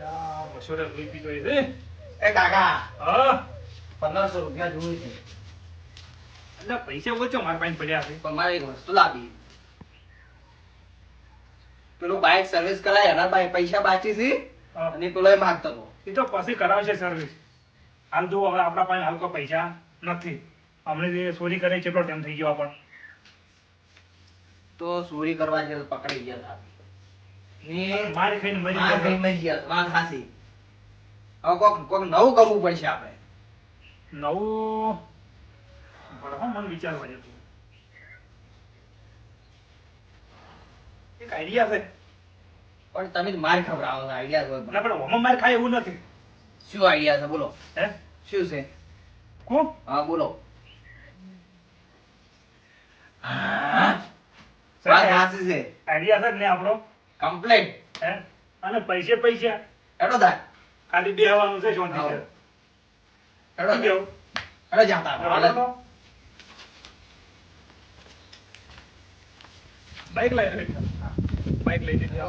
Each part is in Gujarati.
મસોરે લોહી પીતો છે. એ કાકા હા 1500 રૂપિયા જોઈએ છે. એટલે પૈસા ઓછો મારા પાસે પડ્યા છે. પણ મારે એક વસ્તુ લાવી. પેલું બાઇક સર્વિસ કરાય એના પાસે પૈસા બાકી છે હા. અને પેલો એ માંગતો હતો. એ તો પછી કરાવશે સર્વિસ. હાલ જો હવે આપણા પાસે હાલ કોઈ પૈસા નથી. હમણાં જે ચોરી કરે કેટલો ટાઈમ થઈ ગયો પણ તો ચોરી કરવા જે પકડી ગયા હતા. ને મારી ખાઈને મરી માર ગયા. ખાઈને મરી ગયા. વાત સાચી. હવે કોક નવું કરવું પડશે આપણે. નવું પણ હા મને વિચારવા જેવું એક આઈડિયા છે. પણ તમે જ માર ખવડાવો છો, આઈડિયા હોય ના પણ ઓમાં માર ખાય એવું નથી. શું આઈડિયા છે બોલો? હે શું છે? કોણ હા બોલો. સર, વાત સાચી છે. આઈડિયા છે જ ને આપણો. કમ્પ્લેટ. હે અને પૈસા હેડો દા. ખાલી બેહવાનું છે શાંતિ છે. હેડો શું કેવું? હેડો જાતા હાલો તો. બાઈક લઈ બાઈક લઈ જઈએ.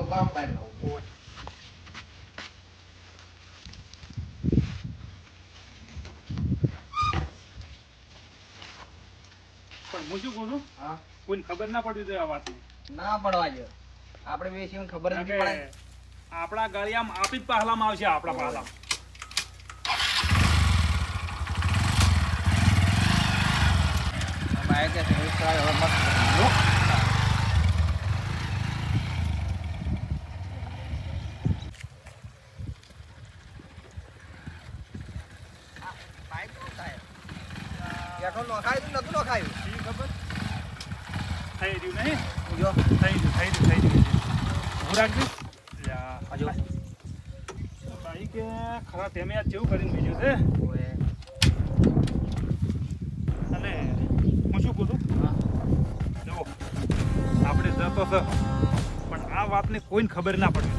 પણ હું શું કહું છું હા કોઈને ખબર ના પડવી જોઈએ આ વાતની. ના પડવા જો આપણે બે છીએ ખબર જ કારણ નહીં કે પડે. આપણા ગાળિયામાં આપી જ પહેલામાં આવશે આપણા પહેલા. બાઈક કે સર્વિસ કરાય હવે મસ્ત જો. બાઈક નું થાય પેટ્રોલ નખાયું નતું નખાયું શી ખબર થઈ રહ્યું નહીં. જો થઈ રહ્યું. હું રાખજો. હજુ બાઈક ખરા તેમે આ કેવું કરીને બીજું છે. ઓએ અને હું શું કહું છું હા જુઓ આપણે જતો છે પણ આ વાતની કોઈને ખબર ના પડે.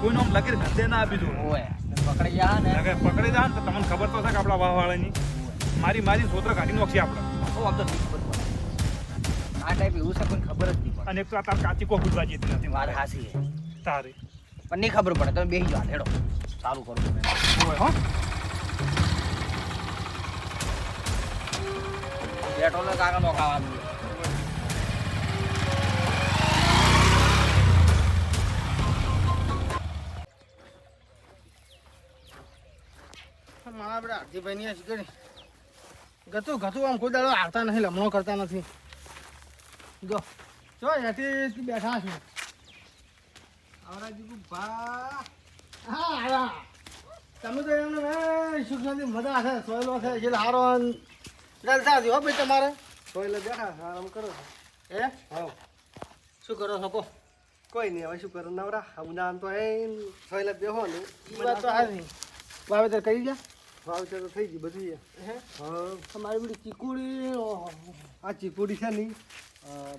કોઈનું આમ લગીર ગંદે ના આપી દઉં. ઓએ પકડી જા ને કે પકડી જાય ને તો તમને ખબર તો છે કે આપણા વાહવાળાની મારી સોત્ર કાઢી નાખશે આપણે. ઓ આમ તો ખબર પડે આ ટાઈપ એવું છે કોઈ ખબર જ નહીં પડે. અને એક તો આ તાર કાચી કો ફૂટવા જતી નથી વાત હાસી છે તારે પણ નહીં ખબર પડે તમે બેસી જાઓ હેડો ચાલુ કરો તમે. હોય હો. પેટ્રોલ ને કાકા નોખાવાનું મારા બધા હાર્દિકભાઈ ની શીખે ગતું આમ કોઈ દાડો આવતા નથી લમણો કરતા નથી. જો જો એથી બેઠા છે આવરાજી ભા. હા આવ્યા તમે તો એમને સુખનાથી મજા છે સોયલો છે એટલે હારો જલસા હો ભાઈ તમારે સોયલે બેઠા આરામ કરો છો. હે હા શું કરો છો કહો. કોઈ નહીં હવે શું કરો નવરા ઉદાહરણ તો એ સોયલે બેહો ને એ વાત તો હારી વાવેતર કરી ગયા વાવતર તો થઈ ગઈ બધી. હે હા તમારી બધી ચીકુડી આ ચીકુડી છે ને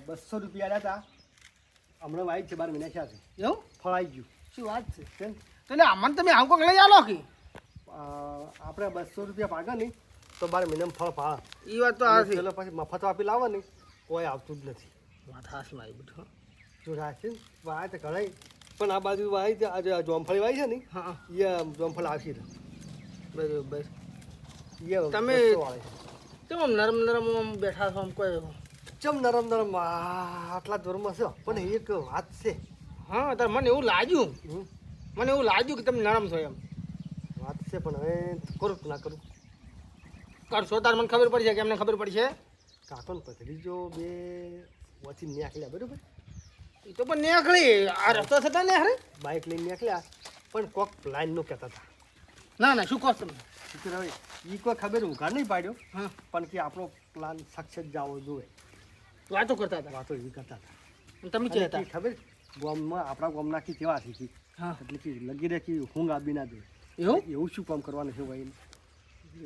200 રૂપિયા લેતા હમણાં વાઈ છે 12 મહિના થયા છે. એવું ફળ આવી ગયું શું વાત છે કેમ એટલે અમને તમે આમ કોક લઈ આલો કે આપણે 200 રૂપિયા પાકે ને તો 12 મહિનામાં ફળ ફાળે. એ વાત તો હારી પેલો પછી મફત આપી લાવો ને કોઈ આવતું જ નથી. વાત હાસી મારી બધું જો રાખે વાય તો ઘણાય પણ આ બાજુ વાય છે આજે જોમફળી વાય છે ને હા એ જોમફળ આવશે ને બરાબર એ તમે- 200 વાળે છે. કેમ આમ નરમ આમ બેઠા છો આમ કોઈ ચમ નરમ આટલા જોરમાં છે પણ એક વાત છે. હા તાર મને એવું લાગ્યું હમ, કે તમે નરમ છો એમ વાત છે પણ હવે કરું કે ના કરું. કરશો તાર મને ખબર પડશે કે એમને ખબર પડશે કાકો ને પથરીજો બે વચ્ચે નીકળ્યા બરોબર એ તો પણ નીકળી આ રસ્તો થતા ને હરે બાઇક લઈને નીકળ્યા પણ કોક લાઈન નો કહેતા હતા. ના ના શું કહો તમે શું હવે એ કોઈ ખબર ઉઘાડ નહીં પાડ્યો હા પણ કે આપણો પ્લાન સક્સેસ જવો જોઈએ વાતો કરતા હતા વાતો એવી કરતા હતા. અને તમે અને કહેતા કે ખબર ગામમાં આપણા ગામના કી કેવા છે હા એટલે કે લગી રહે કે ઊંઘ આપી ના દે એવું એવું શું કામ કરવાનું છે ભાઈ.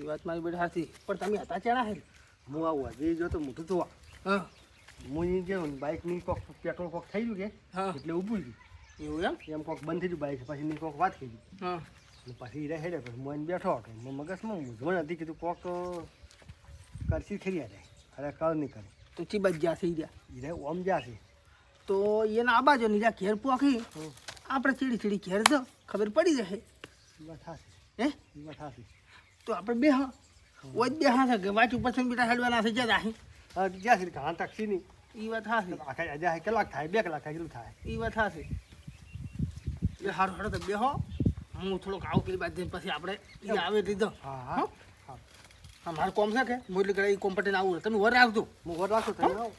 એ વાત મારી બધી હાથી પણ તમે હતા ચેડા હે હું આવું હજી જો તો મોટું જોવા હા હું એ જે બાઇકની કોક પેટ્રોલ કોક થઈ ગયું કે હા એટલે ઊભું એવું એમ ગયું એમ કોક બંધ થઈ ગયું બાઇક પછી એની કોક વાત થઈ ગઈ હા અને પછી હીરા હેડે પછી હું એને બેઠો હતો મગજમાં મૂંઝવણ હતી કીધું કોક કરશી ખરી જાય અરે કર નહીં કરે તો ચીબા ગયા થઈ ગયા હીરા ઓમ જશે તો એના આ બાજુ ની જ્યાં ઘેર પોખી આપણે ચીડી ઘેર જો ખબર પડી જશે ઈ વાત હાચી. હે ઈ વાત હાચી. તો આપણે બે હા ઓજ બે હા છે કે વાંચ ઉપર છે બેટા હેડવાના છે જ્યાં રાહી હા જ્યાં સુધી ઘણા ટાક્ષી નહીં એ વાત હા છે આખા આજે કલાક થાય 2 કલાક થાય કેટલું થાય એ વાત હા છે એ હારું હારું તો બે હો હું થોડોક આવું પેલી બાદ પછી આપણે એ આવે લીધો હા હા હા હા મારું કોમ છે કે હું એટલે કઈ કોમ્પટીને આવું તમે વર રાખજો હું વર રાખું તમે આવો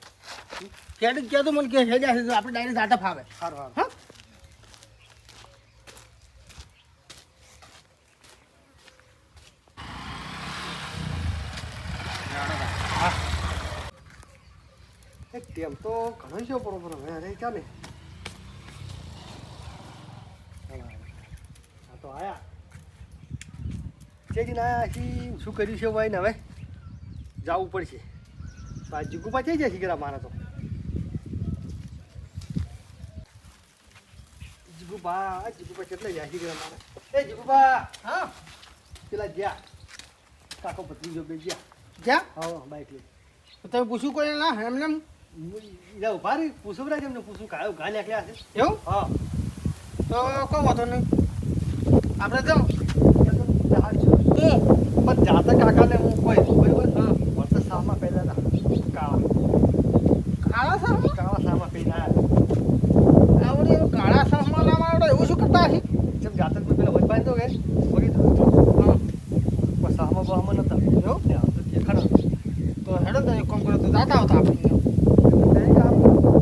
ક્યારેક કહે તો મને કે હેડ્યા છે તો આપણે ડાયરેક્ટ આટા ફાવે સારું સારું હા તેમ તો ઘણો છે બરોબર હવે અરે ચાલે હા તો આયા ચેજી ના શું કર્યું છે ભાઈ ને હવે જવું પડશે તો આ જીગુપા જઈ જાય શીખરા મારા તો જીગુપા કેટલા જાય શીખરા મારા એ જીગુપા હા પેલા જ્યાં કાકો ભત્રીજો બે જ્યાં જ્યાં હા બાઈક લઈ તમે પૂછ્યું કોઈ ના એમને એમ? ઈલા ઉભા રહી પૂછું બરાબર એમને પૂછું કાયો ઘા નીકળ્યા છે એવું હા તો કોઈ વાંધો નહીં આપણે જાઓ પણ જાતા કાકાને હું કોઈ બરાબર હા વર્ષ સામાં પહેલા ના કાળા સાહમાં કાળા સામાં પહેલા આવડે કાળા સાહમાં ના આવડે એવું શું કરતા હશે જેમ જાતા કોઈ પેલા વચપાઈ તો કે વગી થયું હા પણ સામાં બામાં નતા એવું ને આ તો દેખાડો તો હેડો તો એક કામ કરો તો જાતા આવતા આપણે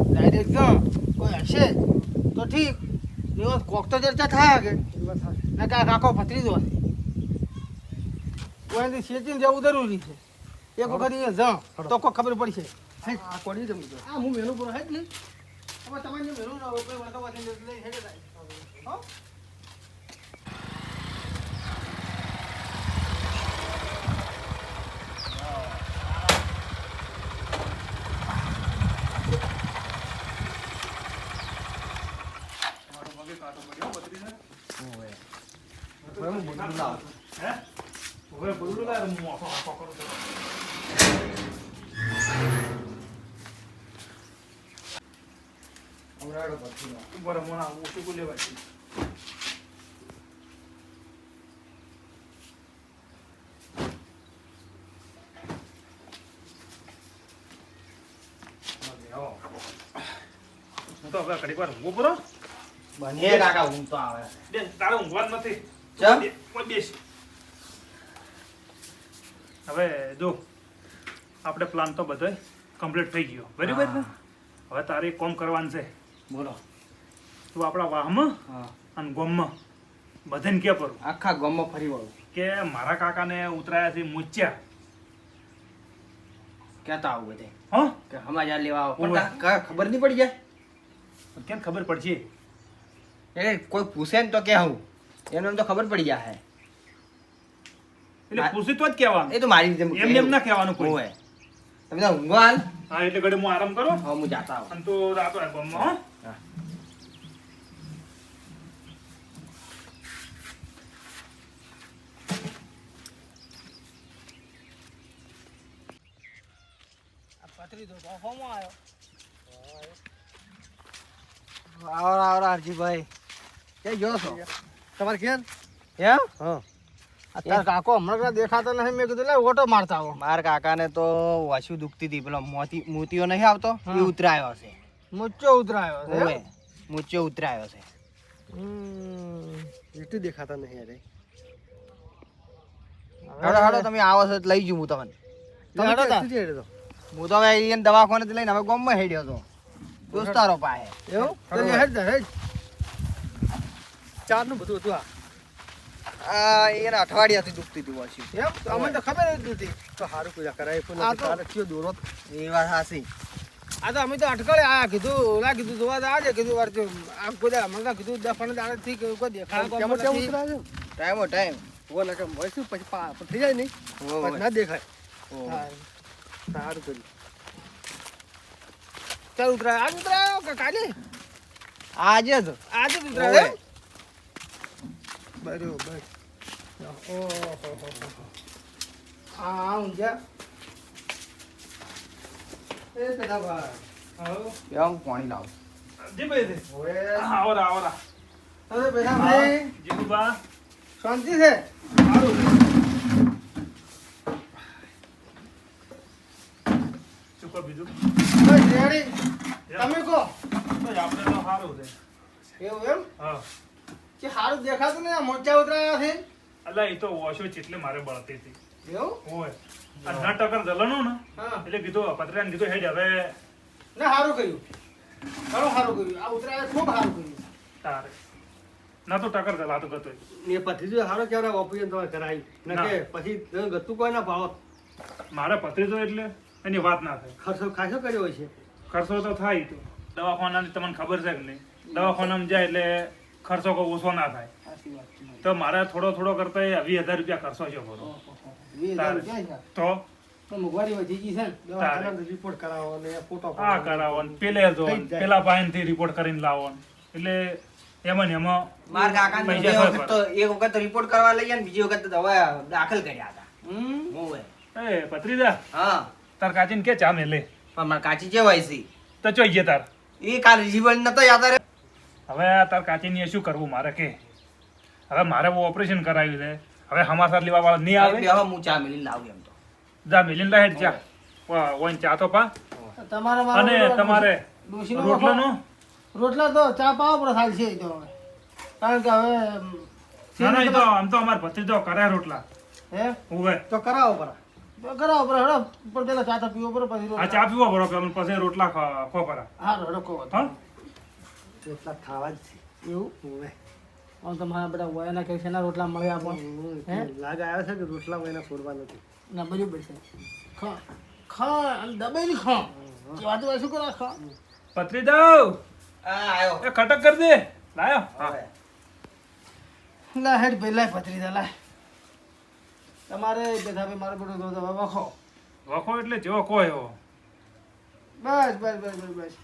ડાયરેક્ટ જો કોઈ હશે તો ઠીક દિવસ કોક તો ચર્ચા થાય કે ના કાકો ભત્રીજો હશે કોઈથી શેચીને જવું જરૂરી છે એક વખત અહીંયા જાઓ તો કોઈ ખબર પડશે આ કોડી જમ તો આ હું મેનુ પૂરો હે જ નહીં હવે તમારે મેનુ ના હોય કોઈ વળતા વાંચી લઈ હેડે જાય હો હવે બોલું લા હું આખો કરું તો બરાબર મને ઓછું કો લેવાય છે હું તો હવે ઘડીક વાર ઊંઘો પૂરો બને કાકા ઊંઘ તો આવે બેન તારે ઊંઘવાનું નથી ચમ? કોઈ બેસ હવે જો આપણે પ્લાન તો બધો કમ્પ્લીટ થઈ ગયો બરાબર ને હવે તારે એક કામ કરવાનું છે બોલો તું આપણા વાહમાં હા અને ગોમમાં બધાને કે પરું આખા ગામમાં ફરી વળું કે મારા કાકાને ઉતરાયા છે મૂચ્યા કહેતા આવું બધે હા કે સમાચાર લેવા આવો ઓવે. પણ ખબર નહીં પડી જાય કેમ ખબર પડશે એટલે કોઈ પૂછે ને તો કે હું એનું એમ તો ખબર પડી જાય એટલે પૂછી તો જ કહેવાનું એ તો મારી રીતે એમ એમ ના કહેવાનું કોઈ હોય તમે તો ઊંઘો હાલ હા એટલે ઘડી હું આરામ કરું હા હું જાતા આવું અને તું રાતો આય ગોમમાં હો હા. ભત્રીજો તો હોમો આવ્યો આવરા હરજીભાઈ કે જો છો તમારે ક્યાં એમ હા અત્યારે કાકો હમણાં દેખાતા નહીં મેં કીધું લે ઓટો મારતા આવો મારા કાકાને તો વાસુ દુખતી હતી પેલો મોતીઓ નહીં આવતો એ હા. ઉતરાયો છે મુચ્ચો ઉતરાયો છે ઓવે મૂચ્યો ઉતરાયો છે એટલું દેખાતા નહીં અરે હાડો હાડો તમે આવો છો તો લઈ જઉં હું તમને તમે હેડો તા. ક્યાંથી હેડે તો હું તો હવે અહીંયા દવાખાને લઈને હવે ગામમાં હેડ્યો હતો દોસ્તારો પાસે એવું તો લે હેડ જા, હેડ ચારનું બધું હતું આ એને અઠવાડિયાથી દુખતી હતી વાસી એમ તો અમને તો ખબર જ નથી તો સારું પૂજા કરાય પણ આ તો- તારે કયો દોરો એ વાત હાસી આ તો અમે તો અટકળે આયા કીધું ઓલા કીધું જોવા તો આજે કીધું વાર આ કોઈ મંગા કીધું દફણ દાડે થી કોઈ દેખાય કેમ કેમ ઉતરાય છે ટાઈમો ટાઈમ વો ના કેમ હોય શું પછી થઈ જાય નહીં પછી ના દેખાય સારું કર્યું ચાલ ઉતરાય આજ ઉતરાયો કે કાલે આજે જ આજે જ ઉતરાયો ઓવે. બરોબર ઓહો હા ઊંઝા એ પેલા ભાઈ હાલો એમ પાણી લાવ જી ભાઈ ઓએ આવરા આવરા અરે બેટા ભાઈ જીગુબા શાંતિ છે સારું છે શું કહો બીજું બસ રેડી તમે કહો બસ આપણે તો સારું છે એવું એમ હા કે સારું દેખાતું ને મોચા ઉતરાયા છે અલા એ તો વોશો એટલે મારે બળતી હતી એવું હોય આ 9 જલનું ને હા એટલે કીધું પતરાને કીધું હેડ હવે ના સારું કર્યું ઘણું સારું કર્યું આ ઉતરાયા ખૂબ સારું કર્યું તારે ના તો ટકર જલાતો ગતો એ પથરી હારો કેવડા ઓપરેશન તમારે કરાયું ને ના. કે પછી ગતું કોઈ ના ભાવ મારે પતરી તો એટલે એની વાત ના થાય ખર્ચો ખાસો કર્યો હોય છે ખર્ચો તો થાય તો દવાખાનાની તમને ખબર છે કે નહીં દવાખાનામાં જાય એટલે ખર્ચો કોઈ ઓછો ના થાય સાચી વાત છે તો મારે થોડો થોડો કરતા 20,000 રૂપિયા ખર્ચો છે બરો 20,000 રૂપિયા છે તો તો મોંઘવારી વધી ગઈ છે ને દવાખાના રિપોર્ટ કરાવો ને ફોટો આ કરાવો ને પેલે જો થઈ જ જાય. પેલા પાસેથી રિપોર્ટ કરીને લાવો ને. એટલે એમાં ને એમાં માર કાકા બે પૈસા વખત તો એક વખત તો રિપોર્ટ કરવા લઈ ગયા ને બીજી વખત તો દવા દાખલ કર્યા હતા હમ મોવે એ પત્રીદા હા તાર કાચીને કે ચા મેલે પણ માર કાચી જેવાય છે તો ચોઈ ગયા તાર એ કાલ જીવન નતો યાદ રે હવે આ તાર કાચીની એ શું કરવું મારે કે હવે મારે ઓપરેશન કરાવ્યું છે હવે સમાચાર લેવા વાળા નહીં આવે હવે હું ચા મેલીને લાવું એમ તો જા મિલિન લાહેટ જા ઓન ચા તો પા તમારા અને તમારે ડોશીનો રોટલાનું રોટલા તો ચા પાવા પડે સાલ છે તો હવે કારણ કે હવે ના ના ઈ તો આમ તો અમાર ભત્રીજો કરે રોટલા હે ઉવે તો કરાવો પરા તો કરાવો પડે હડો પણ પેલા ચા તો પીવો પડે પછી આ રોટલા ચા પીવો પડો પેલા પછી રોટલા ખો પરા હા હડો કહો હા એટલા ખાવા જ છે એવું હોવે. આમ તમારા બધા વયાના કે છે રોટલા મળે આપો હે લાગ આવ્યો છે કે રોટલા એના છોડવા નથી ના બરાબર છે ખા ખા અને દબાઈને ખા કેવા તો શું કરા ખા પત્રીજાઓ હા આયો એ ખટક કરી દે લાયો હા હવે. લા હેડ પેલા પતરી દે લા તમારે બેઠા ભાઈ મારો બેટો દો દવા વખો વખો એટલે જેવો કોઈ એવો બસ બસ બસ બસ બસ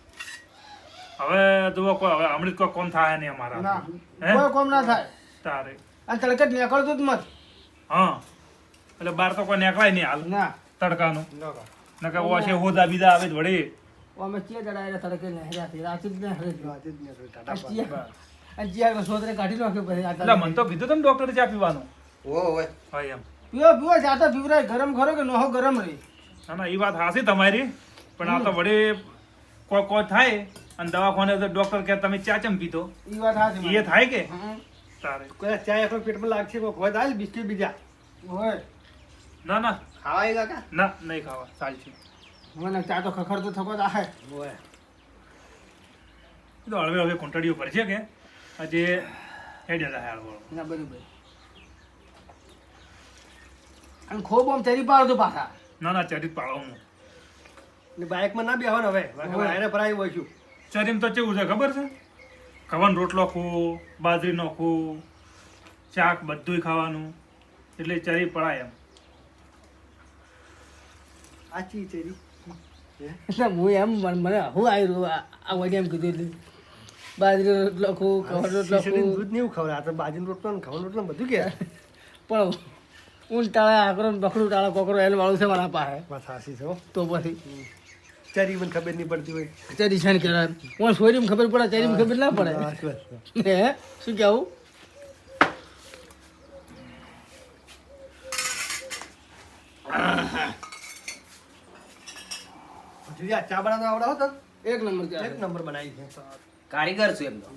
હવે જુઓ કોઈ હવે અમૃત કોઈ કોમ થાય નહીં અમારા ના હે? કોઈ કોમ ના થાય તારે અને તડકે નીકળતો જ મત હા એટલે બાર તો કોઈ નીકળાય નહીં હાલ ના તડકાનું નકર ઓછે હોદા બીજા આવે જ વળી અમે ચે દડાય તડકે ને હેરાથી રાતી જ ને હરે વાત જ નહીં ટાટા અને જીયા સોદરે કાઢી નાખ્યો પછી આ એટલે તડકે. મને તો કીધું તમે ડોક્ટર ચા પીવાનું ઓ ઓય હા એમ પીવો પીવો જાતા પીવરાય ગરમ ખરો કે નહો ગરમ રહી ના ના એ વાત હાસી તમારી પણ આ તો વળી કોઈ થાય અને દવાખાને તો ડોક્ટર કે તમે ચા ચમ પીતો ઈ વાત હાચી એ થાય કે હમ. તારે કોઈ ચા એકલો પેટમાં લાગશે કોઈ હોય દાલ બિસ્કિટ બીજા હોય ના ના ખાવાય કાકા ના નહીં ખાવા ચાલશે મને ચા તો ખખડતો થકો જ આહે હોય એ તો હળવે હવે કંટાળીઓ પર છે કે આજે હેડ્યા હતા હાલ વાળો ના બરોબર અને ખૂબ આમ તેરી પાડો પાછા ના ના ચરિત પાડો હું ને બાઇકમાં ના બેહો ને હવે વાયરે ભરાયું હોય છું ચરીમ તો કેવું છે ખબર છે ખવાનો રોટલો ખો બાજરીનો ખો શાક બધુંય ખાવાનું એટલે ચરી પડાય એમ આચી ચેરી એટલે હું એમ મને હું આવ્યું આ વડે એમ કીધું એટલે બાજરી રોટલો ખું કવર રોટલો શીશડીનું ખું દૂધ નહીં ખવડાવે આ તો બાજરીનો રોટલો ને ખાવાનો રોટલો ને બધું કે પણ ઊન ટાળા આકરો ને બકડું ટાળા કોકરો એલ વાળું છે મારા પાસે વાત સાચી છે હો તો પછી ચરી મને ખબર નહીં પડતી હોય ચરી છે ને કહેવાય હું સોરીમાં ખબર પડે ચરીમાં ખબર ના પડે બસ, બસ, બસ. હે શું કહેવું હજુ આ ચા બનાવતા આવડાવો તો એક નંબર એક કહેવાય નંબર બનાવી છે કારીગર છું એમ તો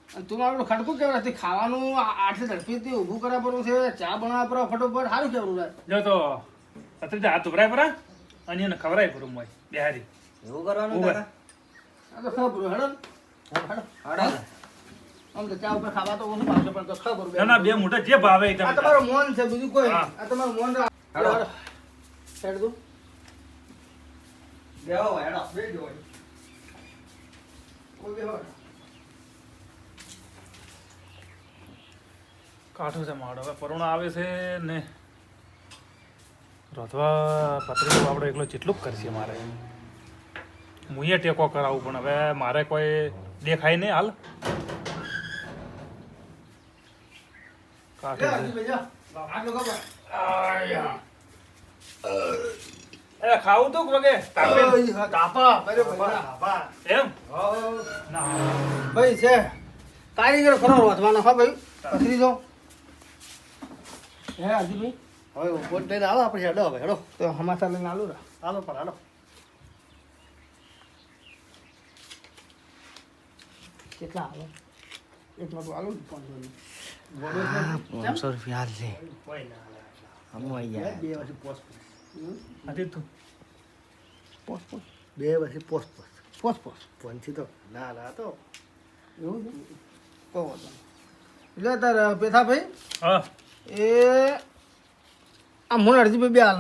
અને તું મારું ખડકું કેવું નથી ખાવાનું આટલી ઝડપીથી ઊભું કરવા પડવું છે ચા બનાવવા પડે ફટોફટ સારું કેવું રહે જો તો અત્યારે હાથ ઉભરાય પરા અને એને ખવરાય પૂરું મોય બિહારી એવું કરવાનું ઓવે. કાકા આ તો ખબર હેડો હેડો હાડો આમ તો ચા ઉપર ખાવા તો ઓછું ભાવશે પણ તો ખબર ના ના બે મોટા જે ભાવે એ આ તમે તમારું મોન છે બીજું કોઈ હા. નહીં. આ તમારું મોન રાખ હેડો. હેડ દઉં બેહો હેડો કોઈ બી હોય. કાઠો છે માડો હવે પરુણા આવે છે ને રોધવા પતરી આપણે એકલો જેટલું જ કરશે મારે હું એ ટેકો કરાવું પણ હવે મારે કોઈ દેખાય નહીં હાલ કાઠો લે, છે. હજી બેજા. આટલું ખબર. એ ખાવું તો વગે તાપે તાપા બરાબર. બાબા એમ હો. ના ભાઈ છે કારીગર ખરો રોધવાનો હો ભાઈ પથરી જો હે અજીભાઈ હવે પોટ લઈને આવો આપણે હેડો હવે હેડો તો હમાસા લઈને આલું રા હાલો પર હાલો કેટલા આવે એક નોટ આલું 500 રૂપિયા હાલ છે કોઈ ના હમો આવી જાય બે વર્ષે પોસ્ટ આથી તું પોસ પોસ બે વર્ષે પોસ્ટ પોસ પોસ પંછી તો ના ના તો એવું છે કહો તો એટલે તાર પેથાભાઈ હા એ આ મને અરજી બે હાલ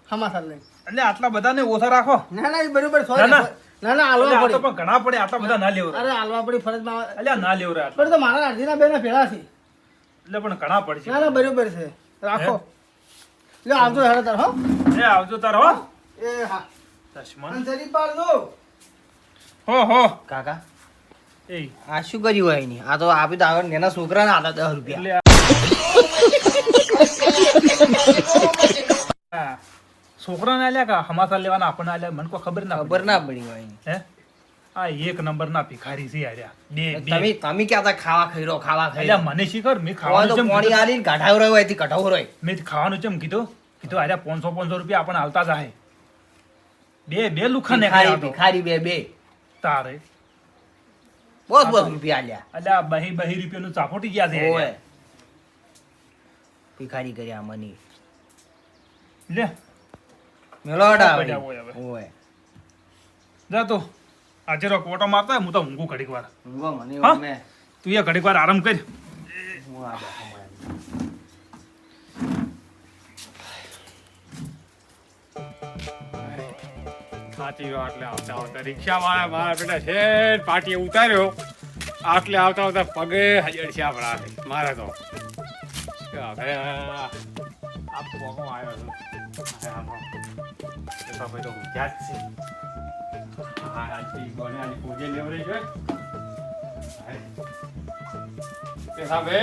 હમાસા લઈને એટલે આટલા બધાને ઓછા રાખો ના ના એ બરોબર ના, સોરી ના. ના ના એટલે હાલવા આ તો પડે પણ ઘણા પડે આટલા બધા ના લેવરા અરે હાલવા પડી ફરજમાં એટલે ના લેવરા આટલા પણ તો મારા અરજીના બેના ભેળા છે એટલે પણ ઘણા પડશે ના ના બરોબર છે રાખો લે આવજો હેડો તાર હો એ આવજો તાર હો એ હા ચશ્મા અને જરી પાડ દો હો કાકા એ આ શું કર્યું હોય એની આ તો આપી તો આગળ એના છોકરાને આલા 10 રૂપિયા એટલે હા છોકરાને આલ્યા કા હમાસા લેવાના આપણને આલ્યા મને કોઈ ખબર ના ખબર ના પડી હોય એની. હે આ એક નંબર ના ભિખારી છે આર્યા બે તમે ક્યાં હતા ખાવા ખાઈ રહ્યો ખાવા ખાઈ એટલે મને શીખર મેં હોય ખાવાનું તો ચમ પાણી કીધું? આલીને કાઢાવ રહ્યો હોય કઢાવ રહ્યો મેં ખાવાનું ચમ કીધું આર્યા 500 રૂપિયા આપણને હાલતા જાય બે લુખા ને ભિખારી ભિખારી બે તારે બસ રૂપિયા આલ્યા એટલે આ બહી રૂપિયાનું ચાપોટી ગયા છે ઓય ભિખારી કર્યા મની લે મેલોડા પડ્યા હોય હવે. ઓય જા તો આજે રો કોટો મારતા હોય, હું તો ઊંઘું ઘડીક વાર ઊંઘો મને હા? મે તું એ ઘડીક વાર આરામ કર હું આ બેઠો મને. સાચી વાત એટલે આવતા આવતા રિક્ષા વાળા મારા બેટા છે પાટીએ ઉતાર્યો આટલે આવતા આવતા પગે હજડસ્યા પડા છે મારે તો હવે આ પોગો આવ્યો છું હવે આમાં એ તો ભાઈ તો ઊંઘ્યા જ છે હા આજથી ગોને આજે પૂજે લેવરે છે એ સાબે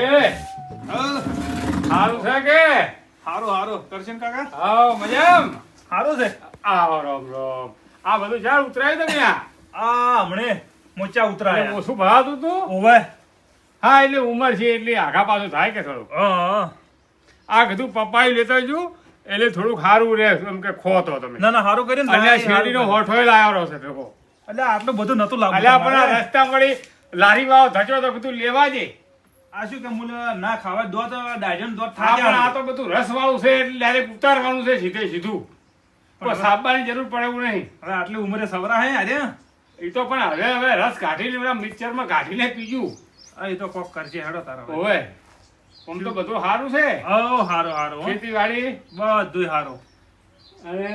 સારું છે કે હારું કરશન કાકા આવ મજામ હારું છે આવો રોમ રોમ આ બધું ચાર ઉતરાય તમે આ હમણે મોચા ઉતરાયા ઓછું ભરાતું તું ઓવે હા એટલે ઉંમર છે એટલે આઘા પાછું થાય કે થોડુંક હા આ કીધું પપ્પાએ લેતો જુ એટલે થોડુંક સારું રહે એમ કે ખો તો તમે ના હારું કર્યું ને અને આ ભાઈ, શેરડીનો હારું હોઠોય લાવ્યો છે ભેગો કર્યું. એટલે આટલું બધું નતું લાગતું અલ્યા પણ આ તમારે. રસ્તા મળી લારી વાળો ધચો તો કીધું લેવા જે આ શું કે મુલે ના ખાવા દો તો ડાયજન દો હા પણ આ તો બધું રસ વાળું છે એટલે ડાયરેક્ટ ઉતારવાનું છે સીધે સીધું પણ સાબવાની જરૂર પડે એવું નહીં હવે આટલી ઉંમરે સવરા હે અરે એ તો પણ હવે રસ કાઢીને બધા મિક્સરમાં કાઢીને પીજું એ તો કોક કરજે હેડો તારા હવે. ઓવે આમ તો બધું સારું છે ઓ હારું હો. ખેતીવાડી બધુંય હારું અને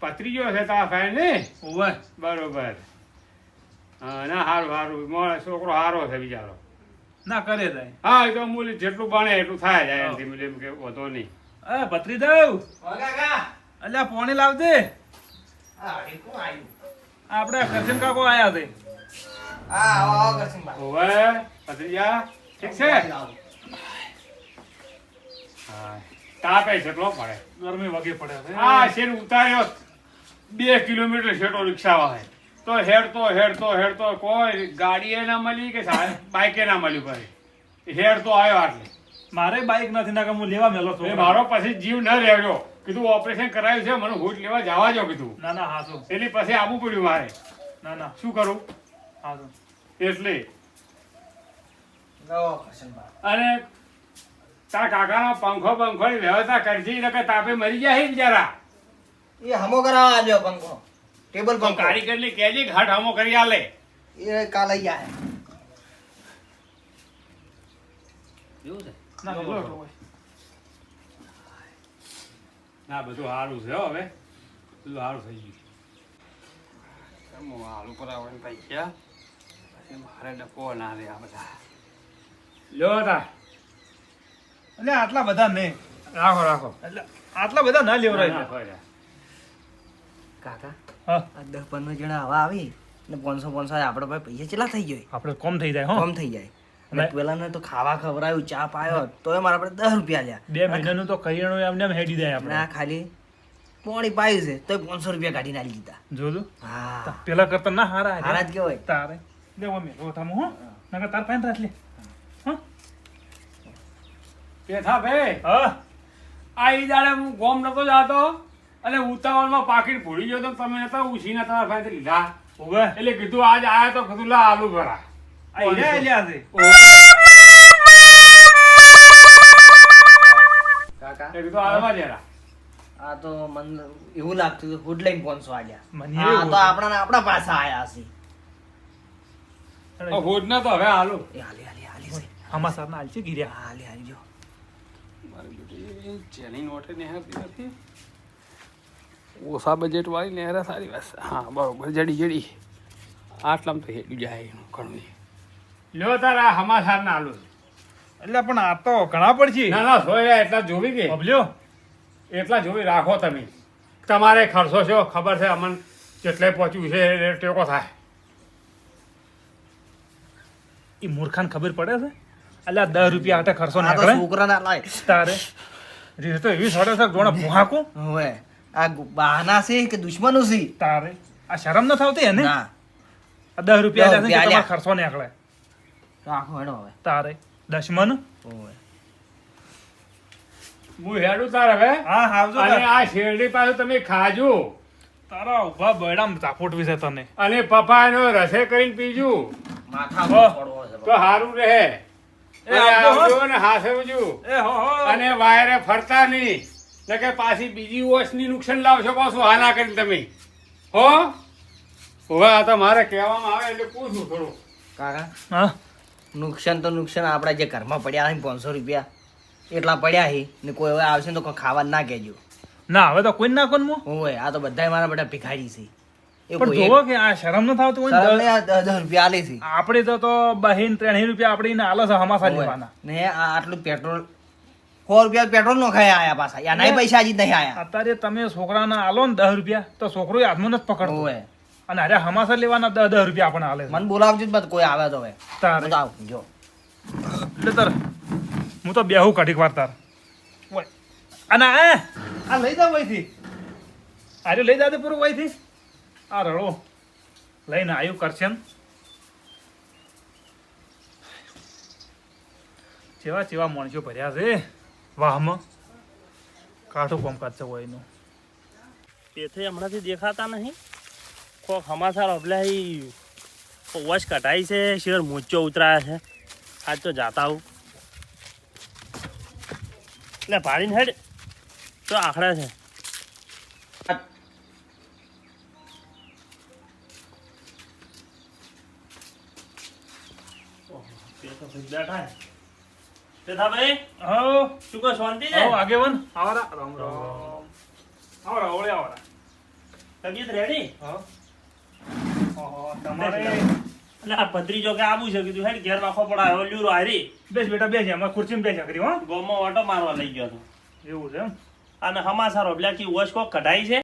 પત્રીજો છે તારા ફાઈન ને ઓવે બરોબર હા ના સારું મોળો છોકરો સારો છે બિચારો ના કરે જાય હા એ તો મૂલી જેટલું બને એટલું થાય જાય એમ ધીમે ધીમે કે વધો નહીં એ પતરી દઉં ઓ કાકા અલ્યા પોણી લાવજે આ કોણ આવ્યું આપણે કરશન કાકો આયા છે આ આવો કરશન બા ઓવે પત્રીજા ઠીક છે હા તાપે જેટલો પડે ગરમી વગે પડે છે આ શેર ઉતાર્યો 2 કિલોમીટર શેટો રિક્ષા વાહે તો હેડતો કોઈ ગાડીએ ના મળી કે બાઈકે ના મળ્યું ભાઈ હેડતો આવ્યો આટલે મારે બાઈક નથી ના કે હું લેવા મેલો છું એ મારો પછી જીવ ન રહેજો કીધું ઓપરેશન કરાયું છે મને હોટ લેવા જવા જો કીધું ના ના હાસો એટલે પછી આવવું પડ્યું મારે ના શું કરું હાસો એટલે લો કરશન બા અને તારા કાકાનો પંખો ની વ્યવસ્થા કરજી નકર તાપે મરી ગયા છે બિચારા એ હમો કરાવવા આલ્યો પંખો ટેબલ તો પંખો કારીગરને કહેજે કે હટ હમો કરી આલે એ કાલ આઈ જાય એવું છે ના બોલો. ના બધું સારું છે હો હવે બધું સારું થઈ ગયું હાલું કરાવવાનું પૈસા પછી મારે ડકો ના રે આ બધા લ્યો તા એટલે આટલા બધા નહીં રાખો એટલે આટલા બધા ના લેવરાય રાખો રે. કાકા હા આ 10-15 જણા આવા આવી ને 500 આપણે પાસે પૈસા કેટલા થઈ જાય આપણે કોમ થઈ જાય હો કમ થઈ જાય અને અને- પેલાને તો ખાવા ખવડાવ્યું ચા પાયો તોય મારા આપણે 10 રૂપિયા લ્યા 2 મહિનાનું તો કરિયાણું એમને એમ હેડી જાય અને આ આપણે ખાલી પોણી પાયું છે તોય 500 રૂપિયા કાઢીને આલી દીધા જોજો હા પેલા કરતા ના હારા હારા જ કહેવાય તારે લેવો મેં રોથામાં હો નકર તાર પાન રાખ લે. હા પેથા ભાઈ હા આ ઈ દાડે હું ગોમ નતો જાતો અને ઉતાવળમાં પાકીટ ભૂલી ગયો તો તમે નતા ઉછીના તમારા ભાઈ લીધા ઉભા એટલે કીધું આજ આયા તો કીધું લા આલુ ભરા આ ઈરા એલ્યા છે. કાકા એ કીધું આલવા જરા આ તો મને એવું લાગતું હતું ફૂડ લઈને 500 આલ્યા. મને આ એવું તો આપણા પાસે આયા છે. હતું. હોડ ના તો હવે આલુ એ હાલી હાલી હાલી છે. આમાં સારના હાલ છે ગીર્યા. હાલી હાલી જો. મારી બેટી જેની નોટે નેહરતી નથી ઓછા બજેટ વાળી નેહરા સારી વાત હા બરોબર જડી આટલામાં તો હેડ્યું જાય એનું ઘણું લ્યો તારા હમાસાર ના આલુ એટલે પણ આ તો ઘણા પડશે. ના ના સોય એટલા જોવી કે બબલ્યો એટલા જોવી રાખો તમે તમારે ખર્ચો છો ખબર છે અમને કેટલે પહોંચ્યું છે એ ટેકો થાય એ મૂર્ખાને ખબર પડે છે એટલે 10 રૂપિયા આટે ખર્ચો આ તો નાખે છોકરાના લાય. તારે રીત તો એવી સડે છે જોણે ભૂહાકું હવે આ બહાના છે કે દુશ્મનો છે? તારે આ શરમ ન થાવતી એને ના આ 10 રૂપિયા આલે છે કે રૂપિયા તમારે ખર્ચો નીકળે રાખો હેડો હવે. તારે દશમન ઓવે. હું હેડું તાર હવે હા આવજો અને આ શેરડી પાછું તમે ખાજો તારા ઉભા બૈડામ ઝાપોટ વિશે તને અને પપ્પાનો રસે કરીને પીજો માથા ઓહ. પડવો છે તો સારું રહે એ આવજો હો. આવજો ને હાસવજો એ હો હો અને વાયરે ફરતા નહીં ને કે પાછી બીજી વર્ષની નુકસાન લાવશો પાછું હાના કરીને તમે હો હવે આ તો મારે કહેવામાં આવે એટલે પૂછું થોડું કાકા હા નુકસાન તો નુકસાન આપણા જે ઘરમાં પડ્યા છે 500 રૂપિયા એટલા પડ્યા છે ને કોઈ હવે આવશે ને તો કોઈ ખાવા ના કહેજો. ના હવે તો કોઈ નાખો ને હું ઓય આ તો બધાય મારા બેટા ભિખારી છે. એ પણ કોઈ જોવો કે આ શરમ ન થાવતું હોય સરળ ને ને આ 10 રૂપિયા આલે છે. આપણે તો બહીન 3 રૂપિયા આપણે એને આલે છે હમાસા ઓય. લેવાના ને આ આટલું પેટ્રોલ 100 રૂપિયા પેટ્રોલ નો ખાયા આયા પાછા યા નહીં પૈસા હજી નહીં આયા. અત્યારે તમે છોકરાના આલો ને 10 રૂપિયા તો છોકરો હાથમાં નથી પકડતો ઓય અને અરે હમાસા લેવાના 10 રૂપિયા આપણને આલે છે મને બોલાવજો જ મત કોઈ આવે તો હવે તારે બતાવ જો એટલે તાર હું તો બેહું કાઢીક વાર તાર ઓય. અને આ લઈ જાવ વહીથી આજે લઈ જાતે પૂરું વહીથી આ રડો લઈને આવ્યું કરશે ને જેવા જેવા માણસો ભર્યા છે વાહમાં કાઠું કામકાજ છે હોય એનું પેથે હમણાંથી દેખાતા નહીં કોક હમાસાર અબલા વશ કઢાઈ છે શેર મૂચો ઉતરાયા છે આજ તો જાતા આવું એટલે ભાડીને હેડ તો આખડા છે બેઠા પેથા ભાઈ હો શું કહો શાંતિ છે હો આગેવન આવરા રામ રામ આવરા ઓળે આવરા તબિયત રેડી ઓહો તમારે એટલે આ ભત્રીજો કે આવું છે કીધું હેડ ઘેર રાખવો પડાયો લ્યુરો હારી બેસ બેટા બેસ અમારે ખુરશીમાં બેસ કરી હો ગોમાં ઓટો મારવા લઈ ગયો હતો એવું છે એમ અને હમાસાર અબલા કી વશ કોક કઢાઈ છે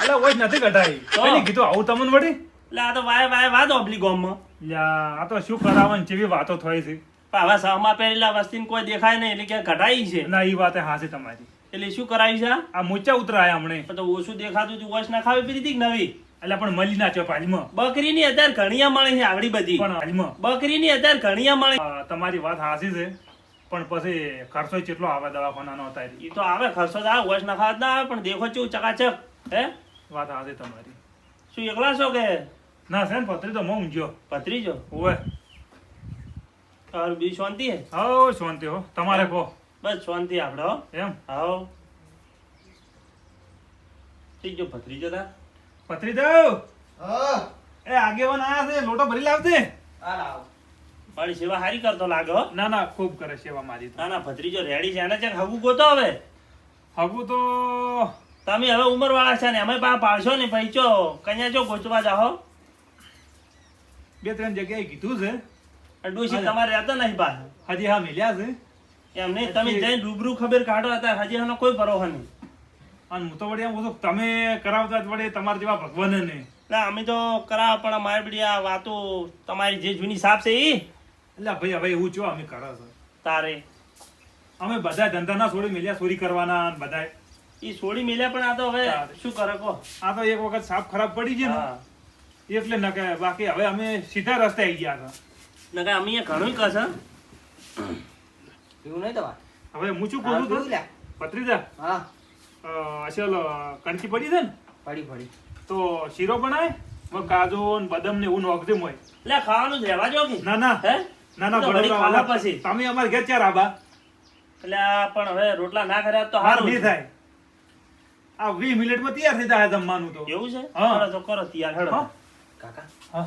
અલા ઓય નથી કઢાઈ તો? પેલી કીધું આવું તમને વળી એટલે આ તો વાય વાય વાત ઓબલી ગોમમાં લ્યા આ તો શું કરાવવાની જેવી વાતો થઈ છે પણ હવે સહમાં પહેરેલા વસ્તીને કોઈ દેખાય નહીં એટલે કે કઢાઈ છે ના ઈ વાત હાસી તમારી એટલે શું કરાયું છે આ? આ મૂચા ઉતરાયા હમણે પણ તો ઓછું દેખાતું હતું વોશ ના ખાવી પીધી કે નવી એટલે પણ મળી નાખ્યો પાલમાં બકરીની અત્યારે ઘણીયા મળે છે આવડી બધી પણ હાલમાં બકરીની અત્યારે ઘણીયા મળે તમારી વાત હાસી છે પણ પછી ખર્ચો કેટલો આવે દવાખાનાનો અત્યારે એ તો આવે ખર્ચો તો આવે વોશ ના ખાવા જ ના આવે પણ દેખો ચેવું ચકાચક હે વાત હાસી તમારી શું એકલા છો કે ના છે ને પત્રી તો હું ઊંઘ્યો ભત્રીજો ઓવે તારું બી શાંતિ હે હો શાંતિ હો તમારે કહો બસ શાંતિ આપણે હો એમ હાવ ઠીક જો ભત્રીજો તાર પત્રી દઉં હા એ આગેવાન આયા છે લોટો ભરી લાવજે આ લાવ મારી સેવા હારી કરતો લાગે હો ના ના ખૂબ કરે સેવા મારી તો ના ના ભત્રીજો રેડી છે એને ચેક હગું ગોતો હવે હગું તો તમે હવે ઉંમર વાળા છે ને અમે પા પાડશો ને ભાઈ ચો કન્યા ચો ગોચવા જાહો 2-3 જગ્યાએ કીધું છે ડોશી તમારે રહેતા નહીં પાછા હજી હા મિલ્યા છે એમ નહીં તમે જઈને રૂબરૂ ખબર કાઢો હતા હજી એનો કોઈ ભરોસો નહીં અને હું તો વળી એમ કહું છું, તમે કરાવતા જ વળી તમારા જેવા ભગવાન ને ના અમે તો કરાવ પણ અમારે બધી આ વાતો તમારી જે જૂની સાપ છે ઈ એટલે ભાઈ હવે એવું જો અમે કરે છે તારે અમે બધા ધંધા ના છોડી મિલ્યા ચોરી કરવાના ને બધા ઈ છોડી મેલ્યા પણ આ તો હવે તારે. શું કરે કહો આ તો એક વખત સાપ ખરાબ પડી છે ને હા એટલે ન કે બાકી હવે અમે સીધા રસ્તે આવી ગયા હતા. નકર અમે અહીંયા ઘણું કસ હં. એવું નહીં તમારે હવે હું શું હા, કહું પીવું છું લ્યા. ભત્રીજા હા અસલ કણકી પડી છે ને પડી પડી તો શીરો બનાય કાજુ ને બદામ ને એવું નોખજે મોય. એટલે ખાવાનું જ રહેવા જો કે ના ના હે ના ના તો વળી બરોબર ખાવા પછી. તમે અમારે ઘેર ચાર આબા એટલે આ પણ હવે રોટલા ના કર્યા તો હાર સારું નહીં થાય આ 20 મિનિટમાં તૈયાર થઈ જાય જમવાનું તો એવું છે હા. કરો તો કરો તૈયાર હેડો હા. કાકા હા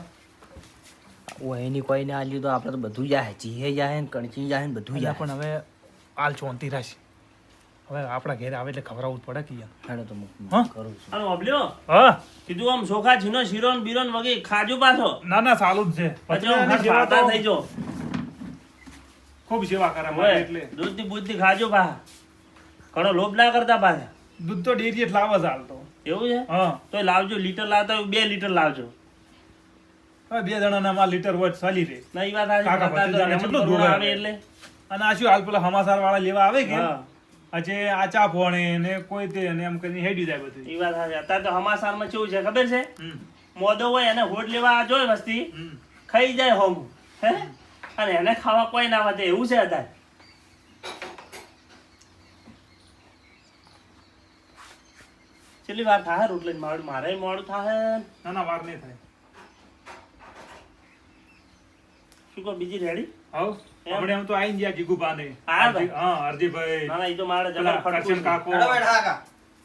ઓયની કોઈ ને આલ્યું તો આપણે તો બધું જાય જીહે જાય ને કણચી જાય ને બધું જાય પણ હવે હાલ ચોંતી રહેશે હવે આપણા ઘેર આવે એટલે ખવડાવવું જ પડે કે યાર. હેડો તો હા? હું કરું છું અને ઓબલ્યો હા કીધું આમ ચોખા ઝીનો શીરો ને બીરો ને વગેરે ખાજો પાછો ના ના સારું જ છે પછી આમ ભત્રીજાની સેવા ખાતા તો થઈ જો ખૂબ સેવા કરે અમારે એટલે દૂધ ની બુદ્ધ ખાજો પાછા ઘણો લોભ ના કરતા પાછા દૂધ તો ડેરી એટલે લાવે છે હાલ તો એવું છે હા તો લાવજો લીટર લાવતા હોય 2 લીટર લાવજો હવે 2 જણાના માં લીટર વોટ ચાલી રહે ના ઈ વાત સાચી. કાકા કરતા તો ભત્રીજાને હેમંત કેટલું કરુણા દૂર આવે આવે. એટલે અને આ શું હાલ પેલા હમાસાર વાળા લેવા આવે કે હા આજે આ ચા ફોણે ને કોઈ તે ને એમ કરીને હેડી જાય બધું. ઈ વાત સાચી. અત્યારે તો હમાસારમાં કેવું છે ખબર છે હમ, મોદો હોય એને હોટ લેવા આ જોઈ વસ્તી હમ. ખાઈ જાય હોમ હે અને એને ખાવા કોઈ ના વાતે એવું છે અત્યારે કેટલી વાર થાય રોટલી મારું મારે મોડું થાય ના ના વાર નહીં થાય શું કહો બીજી રેડી હવ એમ? આપણે એમ તો આઈ ગયા જીગુ બાને હા ભાઈ. હા હરજીભાઈ ના ના ઈ તો મારે પેલા જબર કરશન ખટકું કાકો હેડો બેઠા કાકા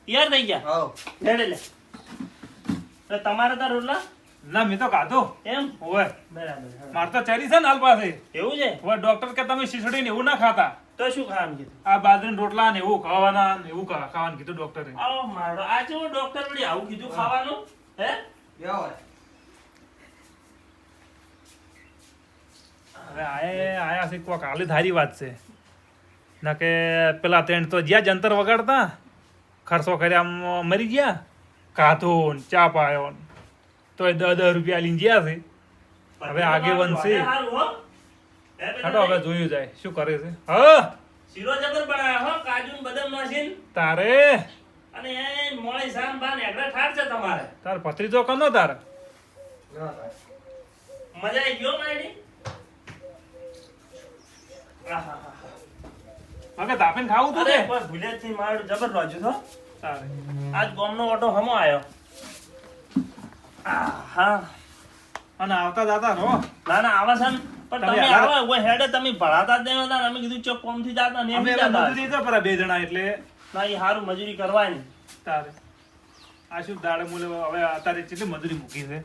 તૈયાર થઈ ગયા હો રેડી લે એટલે તમારે તાર રોટલા ના મેં તો ખાધો એમ ઓવે બરાબર હા. માર તો ચરી છે ને હાલ પાસે એવું છે ઓવે ડોક્ટર કે તમે શીસડી ને એવું ના ખાતા તો શું ખાવાનું કીધું આ બાજરીના રોટલા ને એવું ખાવાના ને એવું ખાવાનું કીધું ડોક્ટરે. આવો મારો આ જેવો ડોક્ટર વળી આવું કીધું ખાવાનું હે બેહો હવે. હવે આયા છે કોક હાલે ધારી વાત છે ના કે પેલા ત્રણ તો જ્યાં જંતર વગાડતા ખર્ચો કર્યા આમ મરી ગયા કાધો ને ચા પાયો ને તો 10 રૂપિયા લઈને ગયા છે હવે આગેવાન છે. સારું હો હે પેલા હાટો હવે જોયું જાય શું કરે છે. હા શીરો જબર બનાવ્યો હો કાજુ ને બદામ નાખીને તારે અને એ મોળી સાન બાન એકડા ઠાર છે તમારે તાર ભત્રીજો કનો તાર મજા આવી ગયો મારી હવે તાપીને ખાવું તું અરે ને કોઈ ભૂલેથી મારું જબર રોજ્યું તો તારે આજ ગોમનો ઓટો હમો આવ્યો હા અને આવતા જાતા રહો ના ના આવા છે ને પણ તમે તમે હાલ- આવો કોઈ હેડે તમે ભણાતા જ નહીં હતા ને અમે કીધું ચોક કોમ થી જાતા ને એમ અમે જાતા મજૂરી તો પરા 2 જણા એટલે ના એ હારું મજૂરી કરવાની તારે આ શું દાડે મૂલે હવે અત્યારે કેટલી મજૂરી મૂકી છે.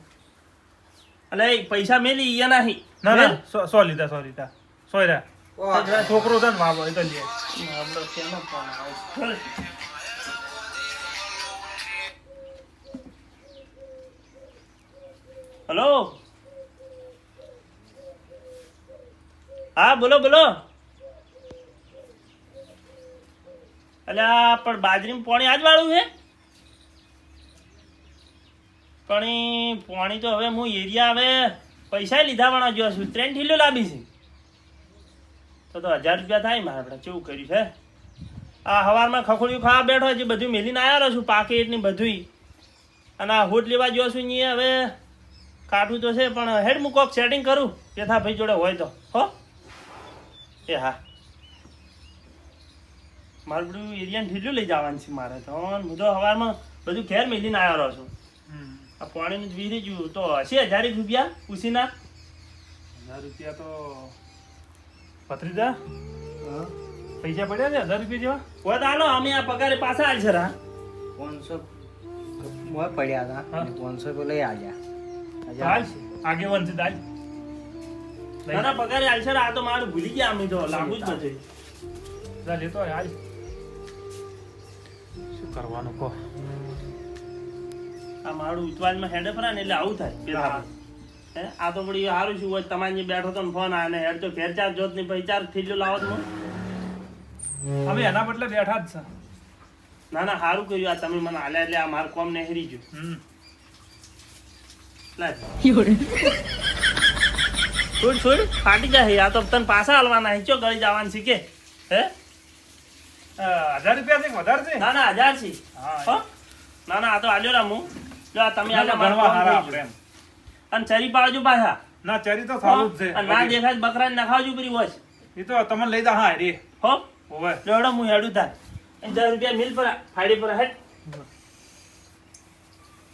એટલે એ પૈસા મેલી ઈ નહીં ના ના સો લીધા સો લીધા સો રહ્યા છોકરો છે ને વાવો એ તો લે આપણો શેનો ફોન આવે છે? હલો હા બોલો બોલો અલ્યા પણ બાજરીમાં પાણી આજ વાળું છે પણ ઈ પાણી તો હવે હું એરિયા હવે પૈસા લીધા વાળા જો છું 3 ઠીલો લાવી છે તો 1000 રૂપિયા થાય મારે આપણે કેવું કર્યું છે આ હવારમાં ખખોડિયું ખાવા બેઠો છે બધું મેલીને આવ્યો છું પાકેટ ને બધું અને આ હોટ લેવા જો છું ને હવે કાઢવું તો છે પણ હેડ હું કોક સેટિંગ કરું પેથા ભાઈ જોડે હોય તો હો એ હા મારું બધું એરિયાને ઠીલું લઈ જવાનું છે મારે તો હું તો સવારમાં બધું ઘેર મેલીને આવ્યો છું આ પાણીનું જ વીરી ગયું તો હશે 1000 રૂપિયા પૂછીના 1000 રૂપિયા તો ભત્રીજા પૈસા પડ્યા છે 1000 રૂપિયા જેવા હોય તો હાલો અમે આ પગારે પાછા આવી છે રા 500 મોય પડ્યા હતા હા. 500 રૂપિયા લઈ આવ્યા હાલ આગેવાન છે દાલ ના ના પગારે આવી છે રા આ તો મારું ભૂલી ગયા અમે તો લાગુ જ બધું જા લેતો આય હાલ શું કરવાનું કહો આ મારું ઉતવાજમાં હેડે ફરા ને એટલે આવું થાય પેલા હે આ તો વળી સારું શું હોય તમારે જે બેઠો તો ને ફોન આવે ને હેડ તો ઘેર ચાર જોત નહીં પછી ચાર થેલીઓ લાવો તો અમે એના બદલે બેઠા જ છે. ના ના સારું કર્યું આ તમે મને હાલ્યા એટલે આ મારું કોમ ને હેરી ગયું હમ લાય છોડ છોડ ફાટી જાય આ તો તને પાછા હાલવાના છે ચો ગળી જવાનું છે કે હે 1000 રૂપિયા છે કે વધારે છે ના ના 1000 છે હા હો ના ના આ તો હાલ્યો રામ હું જો આ તમે ના, ના, હાલ્યા મારું ગણવા કોમ હારા થઈ આપણે એમ. અને ચરી પાડજો પાછા ના ચરી તો સારું જ અને ના છે દેખાય બકરાને નખાવજો પેલી વોચ એ તો તમને લઈ જા હા રે હો ઓવે લેવડો હું હેડું તાર 1000 રૂપિયા મિલ પર ફાડી પર હેડ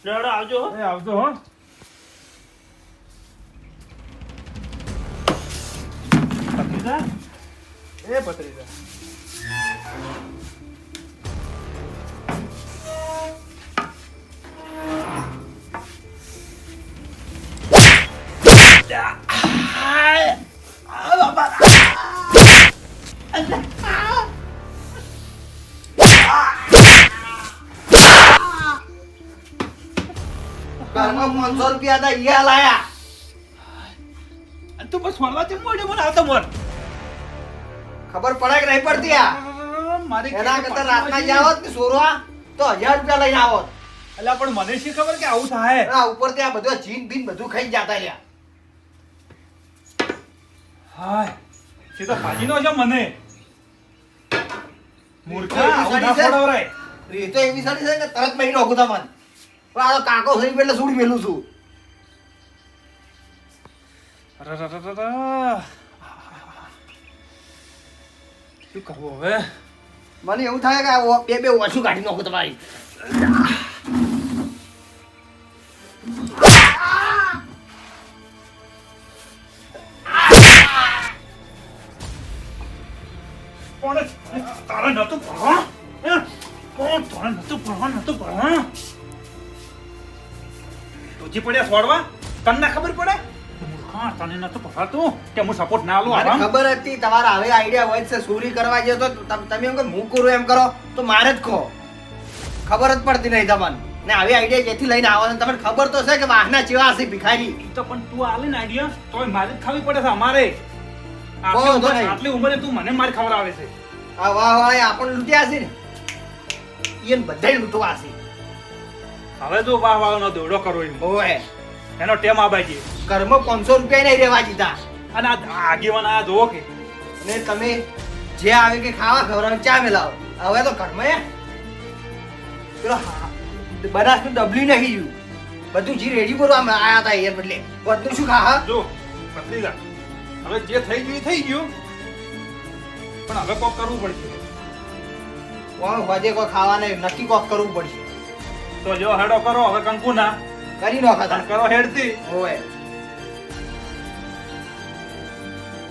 લેવડો આવજો હો એ આવજો હો ભત્રીજા એ ભત્રીજા ઘરમાં 500 રૂપિયા હતા ઈ લાયા તું બસ ફરવા ચમ મોડે મને આવતો મોર ખબર પડે કે નહીં પડતી આ મારી એના કરતા રાતના જાવત ને સોરવા તો 1000 રૂપિયા લઈને આવત અલ્યા પણ મને શી ખબર કે આવું થાય આ ઉપર ત્યાં બધું જીન બીન બધું ખાઈ જતા રહ્યા હાય તે તો ભાજીનો છે મને મૂર્ખા એવી આવું ના સાડી છે? ફોડાવરાય રીતો એવી સારી છે કે તરત મહી નાખું તમને પણ આ તો કાકો થઈ એટલે સુડી મેલું છું રરરરરર. શું કરવું હવે મને એવું થાય કે આ બે ઓછું કાઢી નાખું તમારી કોણે તારે નતું ભણવા હે? કોણ તારે નતું ભણવા તુજી પડ્યા છોડવા તને ના ખબર પડે હા તને નતું ભણવાતું કે હું સપોર્ટ ના આલું મને આરામ ખબર હતી તમારા હવે આઈડિયા હોય છે ચોરી કરવા જેવો તો તમે એમ કે હું કરું એમ કરો તો મારે જ કહો ખબર જ પડતી નહીં તમને ને આવી આઈડિયા જેથી લઈને આવો છો તમને ખબર તો છે કે વાહના ચેવા હશે ભિખારી ઈ તો પણ તું આલે ને આઈડિયા તોય મારે જ ખાવી પડે છે અમારે બહુ તો નહીં. આટલી ઉંમરે તું મને મારી ખબર આવે છે આ વાહ વાહ એ આપણને લૂંટ્યા હશે ને એને બધાય લૂંટવા હશે હવે જો વાહ વાહ નો દોડો કરો એમ ઓય એનો ટેમ આબાજી ઘરમાં 500 રૂપિયા નહીં રહેવા દીધા અને આ આગેવાન આ જોવો કે અને તમે જે આવે કે ખાવા ખવડાવે ચા મેલાવો હવે તો ઘરમાં પેલો બનાસનું ડબલી નહીં ગયું બધું જી રેડી કરવા આયા હતા એ બદલે બધું શું ખા જો પત્રીજા હવે જે થઈ ગયું એ થઈ ગયું પણ હવે કોક કરવું પડશે કોણ હોજે કોઈ ખાવા નહીં નક્કી કોક કરવું પડશે તો જો હેડો કરો હવે કંકુ ના કરી નાખો કરો હેડતી ઓય